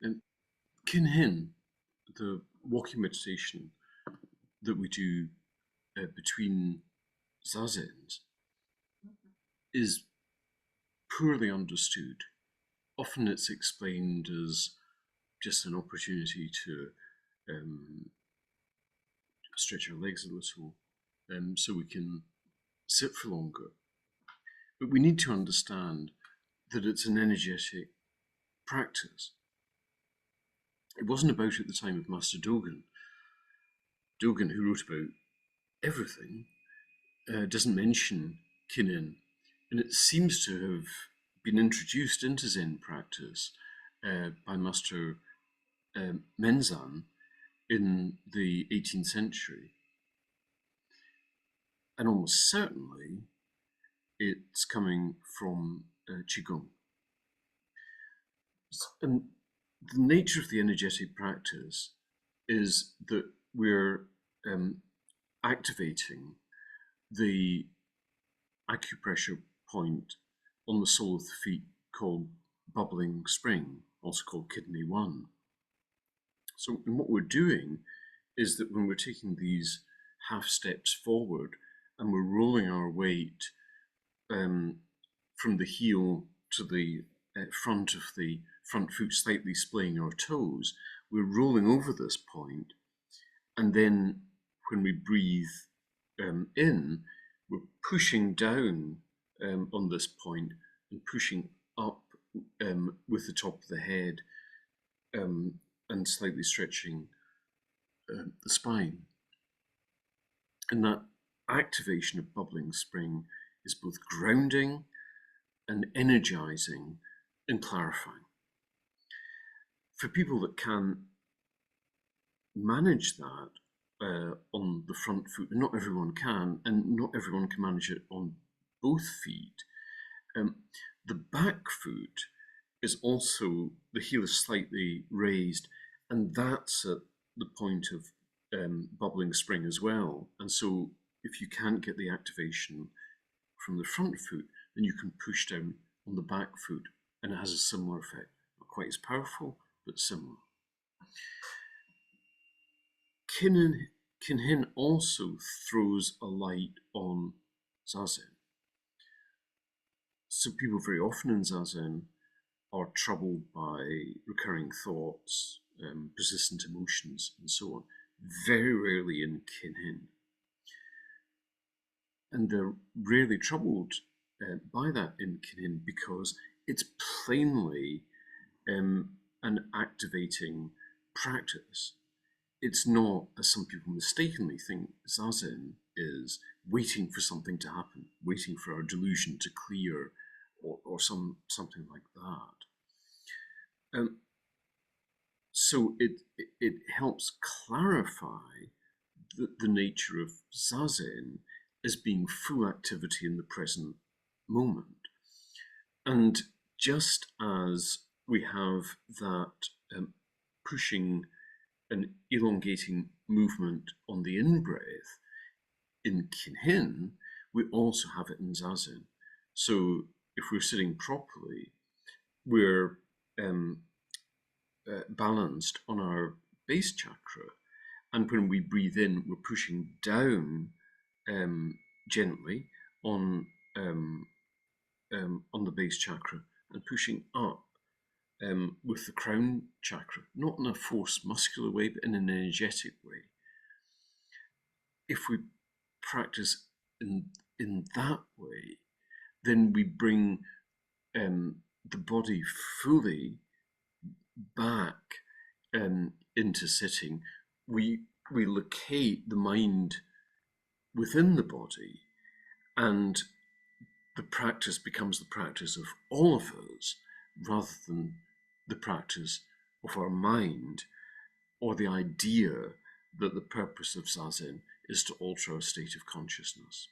And Kinhin, the walking meditation that we do between zazens, is poorly understood. Often it's explained as just an opportunity to um, stretch our legs a little so we can sit for longer. But we need to understand that it's an energetic practice. It wasn't about at the time of Master Dogen. Dogen, who wrote about everything, doesn't mention Kinhin, and it seems to have been introduced into Zen practice by Master Menzan in the 18th century. And almost certainly it's coming from Qigong. And the nature of the energetic practice is that we're activating the acupressure point on the sole of the feet called bubbling spring, also called kidney 1. So what we're doing is that when we're taking these half steps forward and we're rolling our weight from the heel to the front of the front foot, slightly splaying our toes, we're rolling over this point, and then when we breathe in, we're pushing down on this point and pushing up with the top of the head and slightly stretching the spine. And that activation of bubbling spring is both grounding and energizing and clarifying. For people that can manage that on the front foot, and not everyone can, and not everyone can manage it on both feet, the back foot is also, the heel is slightly raised, and that's at the point of bubbling spring as well. And so if you can't get the activation from the front foot, then you can push down on the back foot, and it has a similar effect. Not quite as powerful, but similar. Kinhin also throws a light on Zazen. So people very often in Zazen are troubled by recurring thoughts, persistent emotions, and so on. Very rarely in Kinhin. And they're rarely troubled by that in Kinhin because it's plainly an activating practice. It's not, as some people mistakenly think Zazen is, waiting for something to happen, waiting for our delusion to clear, or something like that. So it helps clarify the nature of Zazen as being full activity in the present moment. And just as we have that pushing and elongating movement on the in-breath in Kinhin, we also have it in Zazen. So if we're sitting properly, we're balanced on our base chakra, and when we breathe in, we're pushing down gently on the base chakra and pushing up with the crown chakra, not in a forced muscular way, but in an energetic way. If we practice in that way, then we bring the body fully back into sitting. We locate the mind within the body, and the practice becomes the practice of all of us rather than the practice of our mind, or the idea that the purpose of Zazen is to alter our state of consciousness.